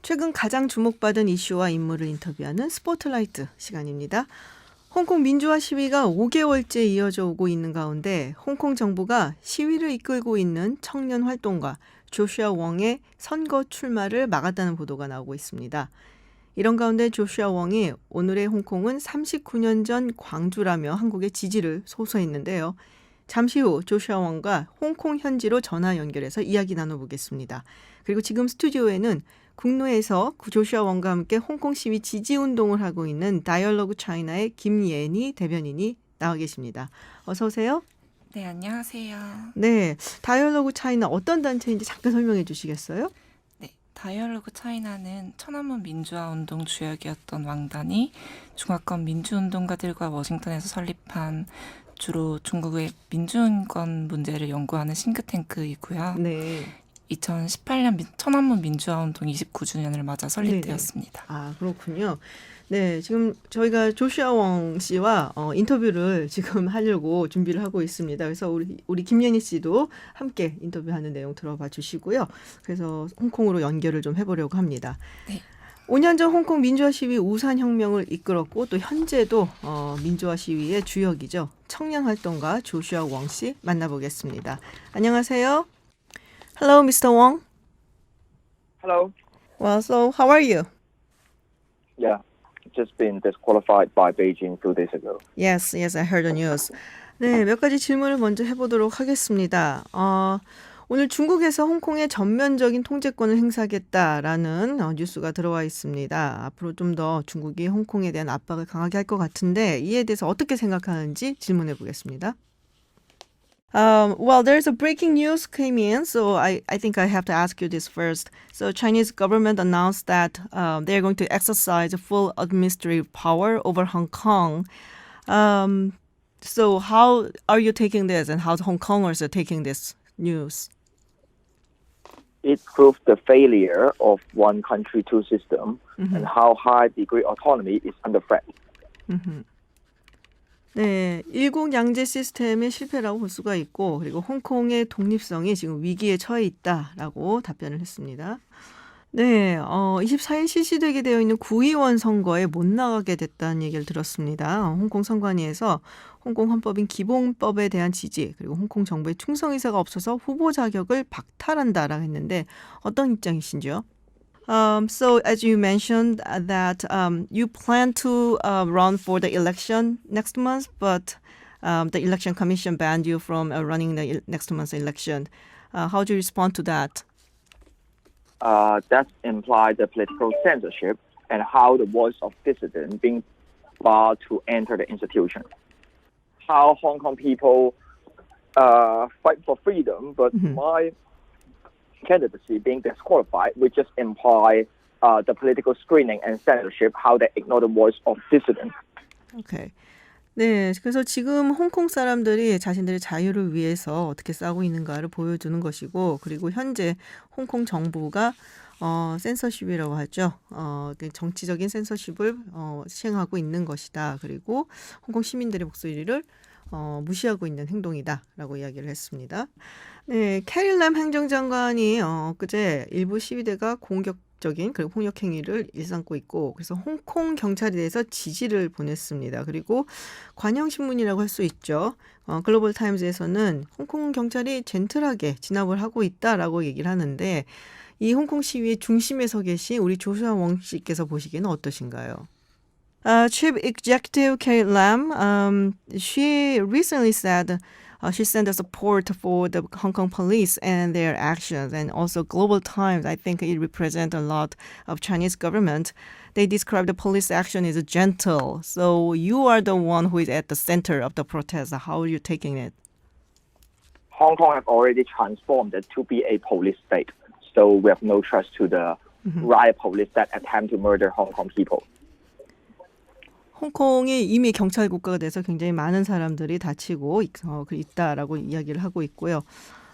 최근 가장 주목받은 이슈와 인물을 인터뷰하는 스포트라이트 시간입니다. 홍콩 민주화 시위가 5개월째 이어져 오고 있는 가운데 홍콩 정부가 시위를 이끌고 있는 청년 활동가 조슈아 웡의 선거 출마를 막았다는 보도가 나오고 있습니다. 이런 가운데 조슈아 웡이 오늘의 홍콩은 39년 전 광주라며 한국의 지지를 소소했는데요. 잠시 후 조슈아 웡과 홍콩 현지로 전화 연결해서 이야기 나눠보겠습니다. 그리고 지금 스튜디오에는 국내에서 조슈아 웡과 함께 홍콩 시위 지지 운동을 하고 있는 다이얼로그 차이나의 김예니 대변인이 나와 계십니다. 어서 오세요. 네, 안녕하세요. 네, 다이얼로그 차이나 어떤 단체인지 잠깐 설명해 주시겠어요? 네, 다이얼로그 차이나는 천안문 민주화 운동 주역이었던 왕단이 중화권 민주운동가들과 워싱턴에서 설립한 주로 중국의 민주인권 문제를 연구하는 싱크탱크이고요. 네. 2018년 천안문 민주화 운동 29주년을 맞아 설립되었습니다. 아, 그렇군요. 네, 지금 저희가 조슈아 웡 씨와 인터뷰를 지금 하려고 준비를 하고 있습니다. 그래서 우리 김예니 씨도 함께 인터뷰하는 내용 들어봐 주시고요. 그래서 홍콩으로 연결을 좀 해보려고 합니다. 네. 5년 전 홍콩 민주화 시위 우산혁명을 이끌었고 또 현재도 민주화 시위의 주역이죠. 청년 활동가 조슈아 웡 씨 만나보겠습니다. 안녕하세요. Hello, Mr. Wong. Hello. Well, so how are you? Yeah, just been disqualified by Beijing 2 days ago. Yes, I heard the news. 네, 몇 가지 질문을 먼저 해보도록 하겠습니다. 오늘 중국에서 홍콩의 전면적인 통제권을 행사하겠다라는 뉴스가 들어와 있습니다. 앞으로 좀 더 중국이 홍콩에 대한 압박을 강하게 할 것 같은데 이에 대해서 어떻게 생각하는지 질문해 보겠습니다. Well, there's a breaking news came in, so I think I have to ask you this first. So Chinese government announced that they're going to exercise full administrative power over Hong Kong. So how are you taking this, and how Hong Kongers are taking this news? It proved the failure of one country, two system, and how high degree autonomy is under threat. 네, 일국 양제 시스템의 실패라고 볼 수가 있고 그리고 홍콩의 독립성이 지금 위기에 처해 있다라고 답변을 했습니다. 네, 24일 실시되게 되어 있는 구의원 선거에 못 나가게 됐다는 얘기를 들었습니다. 홍콩 선관위에서 홍콩 헌법인 기본법에 대한 지지 그리고 홍콩 정부의 충성 의사가 없어서 후보 자격을 박탈한다라고 했는데 어떤 입장이신지요? So as you mentioned that you plan to run for the election next month, but the election commission banned you from running the next month's election. How do you respond to that? That implied the political censorship and how the voice of dissident being barred to enter the institution. How Hong Kong people fight for freedom, but my candidacy being disqualified, which just imply the political screening and censorship, how they ignore the voice of dissidents. Okay. 네, 그래서 지금 홍콩 사람들이 자신들의 자유를 위해서 어떻게 싸우고 있는가를 보여주는 것이고, 그리고 현재 홍콩 정부가 센서십이라고 하죠. 정치적인 센서십을 시행하고 있는 것이다. 그리고 홍콩 시민들의 목소리를 무시하고 있는 행동이다라고 이야기를 했습니다. 네, 캐리 램 행정장관이 그제 일부 시위대가 공격적인 그리고 폭력 행위를 일삼고 있고 그래서 홍콩 경찰에 대해서 지지를 보냈습니다. 그리고 관영신문이라고 할 수 있죠. 글로벌 타임즈에서는 홍콩 경찰이 젠틀하게 진압을 하고 있다라고 얘기를 하는데 이 홍콩 시위의 중심에 서 계신 우리 조슈아 웡 씨께서 보시기에는 어떠신가요? Chief Executive Carrie Lam, she recently said she sent a support for the Hong Kong police and their actions, and also Global Times. I think it represents a lot of Chinese government. They describe the police action as gentle. So you are the one who is at the center of the protest. How are you taking it? Hong Kong have already transformed it to be a police state, so we have no trust to the riot police that attempt to murder Hong Kong people. 홍콩이 이미 경찰 국가가 돼서 굉장히 많은 사람들이 다치고 있다라고 이야기를 하고 있고요.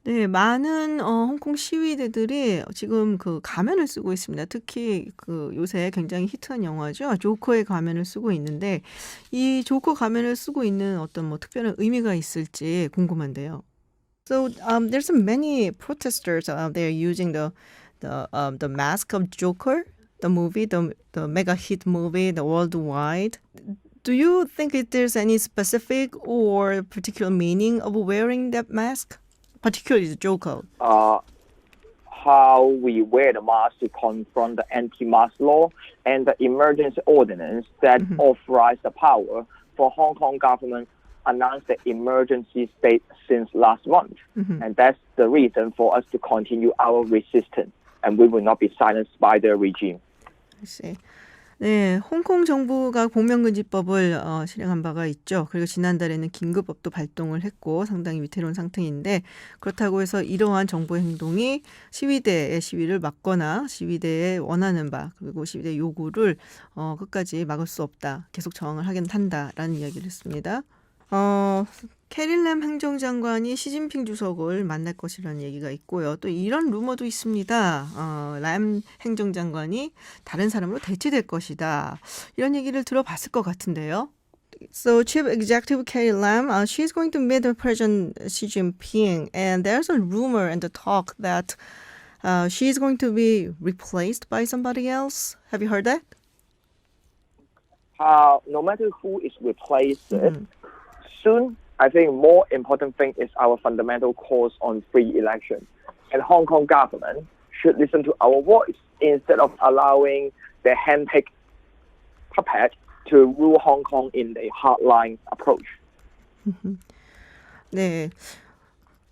네, 많은 홍콩 시위대들이 지금 그 가면을 쓰고 있습니다. 특히 그 요새 굉장히 히트한 영화죠. 조커의 가면을 쓰고 있는데 이 조커 가면을 쓰고 있는 어떤 뭐 특별한 의미가 있을지 궁금한데요. So there's many protesters they're using the mask of Joker the movie, the mega hit movie, the worldwide. Do you think there's any specific or particular meaning of wearing that mask? Particularly the Joker. How we wear the mask to confront the anti-mask law and the emergency ordinance that authorized the power for Hong Kong government announced the emergency state since last month. And that's the reason for us to continue our resistance. And we will not be silenced by the regime. I see. 네, 홍콩 정부가 공명금지법을 실행한 바가 있죠. 그리고 지난달에는 긴급법도 발동을 했고 상당히 위태로운 상태인데 그렇다고 해서 이러한 정부의 행동이 시위대의 시위를 막거나 시위대의 원하는 바 그리고 시위대 요구를 끝까지 막을 수 없다. 계속 저항을 하긴 한다라는 이야기를 했습니다. 캐리 램 행정장관이 시진핑 주석을 만날 것이라는 얘기가 있고요. 또 이런 루머도 있습니다. 램 행정장관이 다른 사람으로 대체될 것이다. 이런 얘기를 들어봤을 것 같은데요. So Chief Executive Carrie Lam, she's going to meet President Xi Jinping, and there's a rumor and a talk that she's going to be replaced by somebody else. Have you heard that? No matter who is replaced, soon, I think more important thing is our fundamental cause on free election. And Hong Kong government should listen to our voice instead of allowing the handpicked puppet to rule Hong Kong in a hardline approach. 네.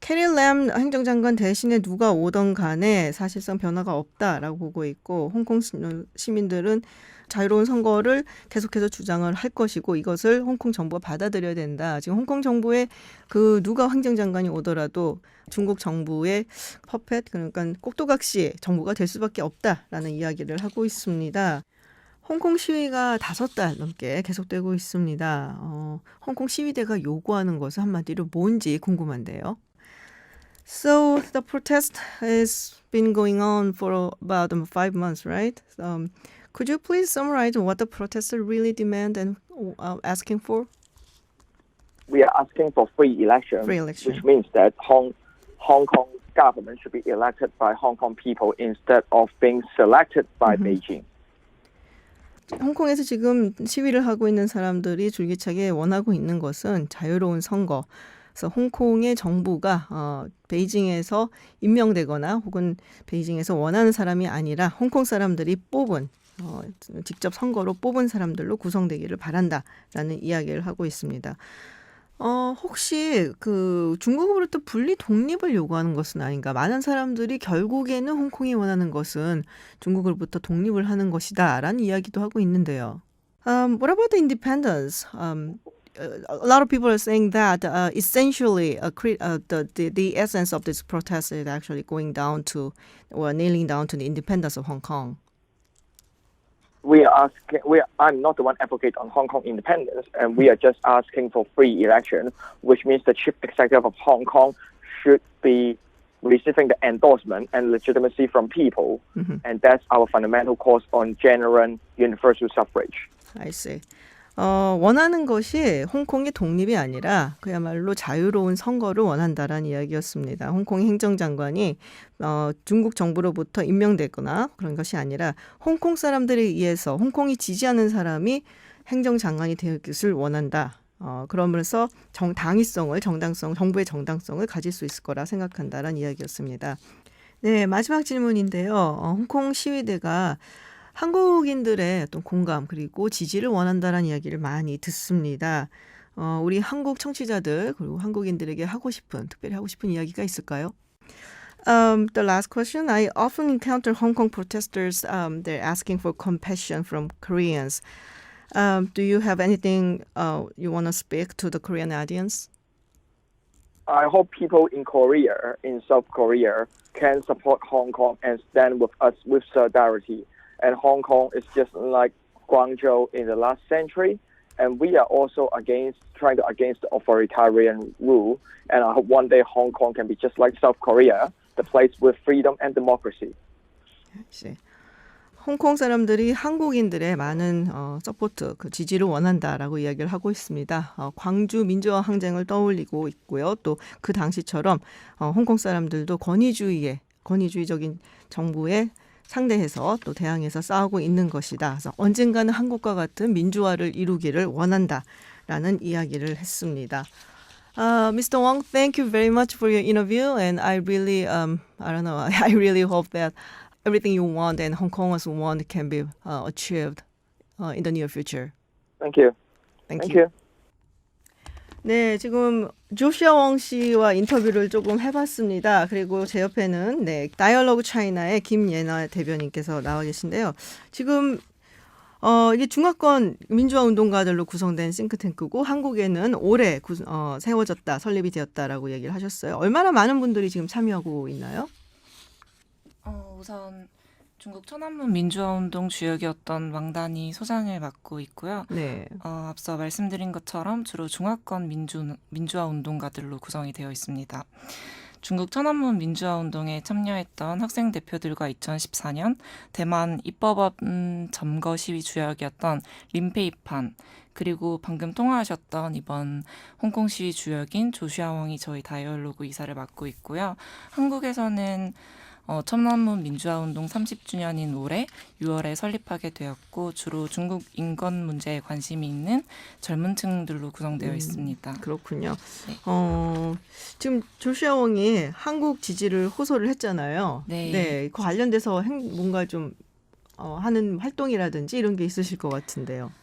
캐리 램 행정장관 대신에 누가 오던 간에 사실상 변화가 없다라고 보고 있고 홍콩 시민들은 자유로운 선거를 계속해서 주장을 할 것이고 이것을 홍콩 정부가 받아들여야 된다. 지금 홍콩 정부의 그 누가 행정장관이 오더라도 중국 정부의 퍼펫 그러니까 꼭두각시 정부가 될 수밖에 없다라는 이야기를 하고 있습니다. 홍콩 시위가 5달 넘게 계속되고 있습니다. 홍콩 시위대가 요구하는 것은 한마디로 뭔지 궁금한데요. So the protest has been going on for about 5 months, right? Could you please summarize what the protesters really demand and asking for? We are asking for free election, which means that Hong Kong government should be elected by Hong Kong people instead of being selected by Beijing. 홍콩에서 지금 시위를 하고 있는 사람들이 줄기차게 원하고 있는 것은 자유로운 선거. 그래서 홍콩의 정부가 베이징에서 임명되거나 혹은 베이징에서 원하는 사람이 아니라 홍콩 사람들이 뽑은 직접 선거로 뽑은 사람들로 구성되기를 바란다라는 이야기를 하고 있습니다. 혹시 그 중국으로부터 분리 독립을 요구하는 것은 아닌가? 많은 사람들이 결국에는 홍콩이 원하는 것은 중국으로부터 독립을 하는 것이다라는 이야기도 하고 있는데요. What about the independence? A lot of people are saying that essentially the essence of this protest is actually going down to or nailing down to the independence of Hong Kong. I'm not the one advocate on Hong Kong independence, and we are just asking for free election, which means the chief executive of Hong Kong should be receiving the endorsement and legitimacy from people, and that's our fundamental cause on genuine universal suffrage. I see. 원하는 것이 홍콩의 독립이 아니라 그야말로 자유로운 선거를 원한다라는 이야기였습니다. 홍콩 행정장관이 중국 정부로부터 임명되거나 그런 것이 아니라 홍콩 사람들에 의해서 홍콩이 지지하는 사람이 행정장관이 될 것을 원한다. 그러면서 당위성을 정부의 정당성을 가질 수 있을 거라 생각한다라는 이야기였습니다. 네, 마지막 질문인데요. 홍콩 시위대가 한국인들의 어떤 공감 그리고 지지를 원한다는 이야기를 많이 듣습니다. 우리 한국 청취자들 그리고 한국인들에게 특별히 하고 싶은 이야기가 있을까요? The last question. I often encounter Hong Kong protesters. They're asking for compassion from Koreans. Do you have anything you want to speak to the Korean audience? I hope people in Korea, in South Korea, can support Hong Kong and stand with us with solidarity. And Hong Kong is just like Guangzhou in the last century. And we are also trying to against the authoritarian rule. And I hope one day Hong Kong can be just like South Korea, the place with freedom and democracy. 홍콩 사람들이 한국인들의 많은 서포트, 지지를 원한다라고 이야기를 하고 있습니다. 광주 민주화 항쟁을 떠올리고 있고요. 또 그 당시처럼 홍콩 사람들도 권위주의적인 정부의 상대해서 또 대항해서 싸우고 있는 것이다. 그래서 언젠가는 한국과 같은 민주화를 이루기를 원한다라는 이야기를 했습니다. Mr. Wang, thank you very much for your interview, and I really, I don't know, I really hope that everything you want and Hong Kongers want can be achieved in the near future. Thank you. Thank Thank you. you. 네, 지금 조시아 웡 씨와 인터뷰를 조금 해봤습니다. 그리고 제 옆에는 다이얼로그 차이나의 김예나 대변인께서 나와 계신데요. 지금 이게 중화권 민주화 운동가들로 구성된 싱크탱크고 한국에는 올해 세워졌다, 설립이 되었다라고 얘기를 하셨어요. 얼마나 많은 분들이 지금 참여하고 있나요? 우선 중국 천안문 민주화운동 주역이었던 왕단이 소장을 맡고 있고요. 네. 앞서 말씀드린 것처럼 주로 중화권 민주화 운동가들로 구성이 되어 있습니다. 중국 천안문 민주화 운동에 참여했던 학생 대표들과 2014년 대만 입법업 점거 시위 주역이었던 린페이판, 그리고 방금 통화하셨던 이번 홍콩 시위 주역인 조슈아 웡이 저희 다이얼로그 이사를 맡고 있고요. 한국에서는 천안문 민주화운동 30주년인 올해 6월에 설립하게 되었고 주로 중국 인권 문제에 관심이 있는 젊은 층들로 구성되어 있습니다. 그렇군요. 네. 지금 조슈아 웡이 한국 지지를 호소를 했잖아요. 네. 그 관련돼서 뭔가 좀 하는 활동이라든지 이런 게 있으실 것 같은데요.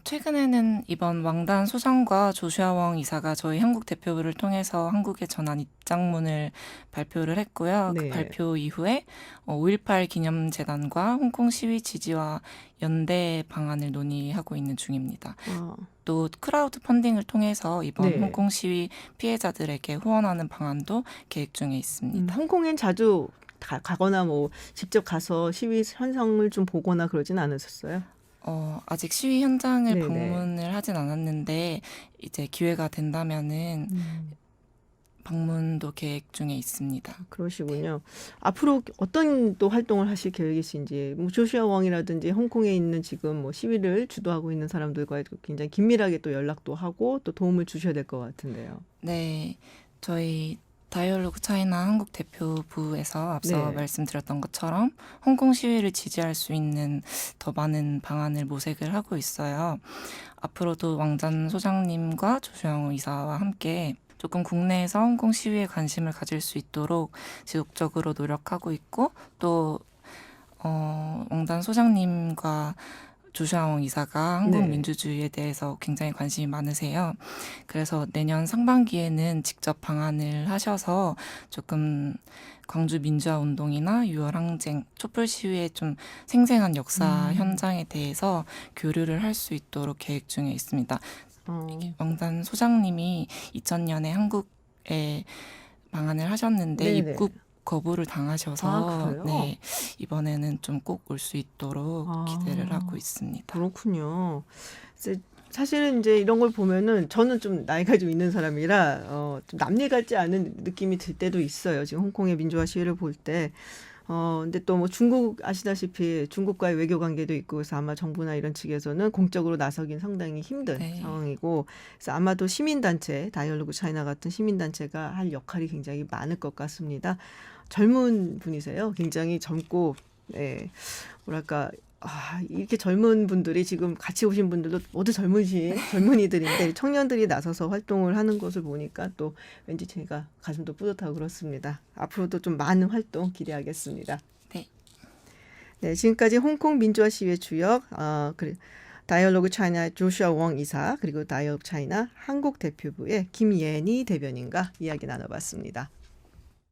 최근에는 이번 왕단 소장과 조슈아 웡 이사가 저희 한국 대표부를 통해서 한국에 전한 입장문을 발표를 했고요. 네. 그 발표 이후에 5.18 기념재단과 홍콩 시위 지지와 연대 방안을 논의하고 있는 중입니다. 또 크라우드 펀딩을 통해서 이번 네. 홍콩 시위 피해자들에게 후원하는 방안도 계획 중에 있습니다. 홍콩엔 자주 가거나 뭐 직접 가서 시위 현상을 좀 보거나 그러진 않으셨어요? 아직 시위 현장을 네네. 방문을 하진 않았는데 이제 기회가 된다면은 방문도 계획 중에 있습니다. 그러시군요. 앞으로 어떤 또 활동을 하실 계획이신지, 뭐 조슈아 웡이라든지 홍콩에 있는 지금 뭐 시위를 주도하고 있는 사람들과 굉장히 긴밀하게 또 연락도 하고 또 도움을 주셔야 될 것 같은데요. 네, 저희 다이얼로그 차이나 한국 대표부에서 앞서 네. 말씀드렸던 것처럼 홍콩 시위를 지지할 수 있는 더 많은 방안을 모색을 하고 있어요. 앞으로도 왕단 소장님과 조슈아 웡 이사와 함께 조금 국내에서 홍콩 시위에 관심을 가질 수 있도록 지속적으로 노력하고 있고 또 왕단 소장님과 조슈아 웡 이사가 한국 네. 민주주의에 대해서 굉장히 관심이 많으세요. 그래서 내년 상반기에는 직접 방한을 하셔서 조금 광주 민주화 운동이나 6월 항쟁, 촛불 시위의 좀 생생한 역사 현장에 대해서 교류를 할 수 있도록 계획 중에 있습니다. 왕단 소장님이 2000년에 한국에 방한을 하셨는데 네네. 입국 거부를 당하셔서 그래요? 네, 이번에는 좀 꼭 올 수 있도록 아. 기대를 하고 있습니다. 그렇군요. 사실은 이제 이런 걸 보면은 저는 좀 나이가 좀 있는 사람이라 좀 남일 같지 않은 느낌이 들 때도 있어요. 지금 홍콩의 민주화 시위를 볼 때. 근데 또 뭐 중국 아시다시피 중국과의 외교 관계도 있고 그래서 아마 정부나 이런 측에서는 공적으로 나서긴 상당히 힘든 네. 상황이고 그래서 아마도 시민단체, 다이얼로그 차이나 같은 시민단체가 할 역할이 굉장히 많을 것 같습니다. 젊은 분이세요. 굉장히 젊고 뭐랄까 이렇게 젊은 분들이 지금 같이 오신 분들도 모두 젊은이들인데 청년들이 나서서 활동을 하는 것을 보니까 또 왠지 제가 가슴도 뿌듯하고 그렇습니다. 앞으로도 좀 많은 활동 기대하겠습니다. 네, 지금까지 홍콩 민주화 시위의 주역 다이얼로그 차이나 조슈아 웡 이사 그리고 다이얼로그 차이나 한국 대표부의 김예니 대변인과 이야기 나눠봤습니다.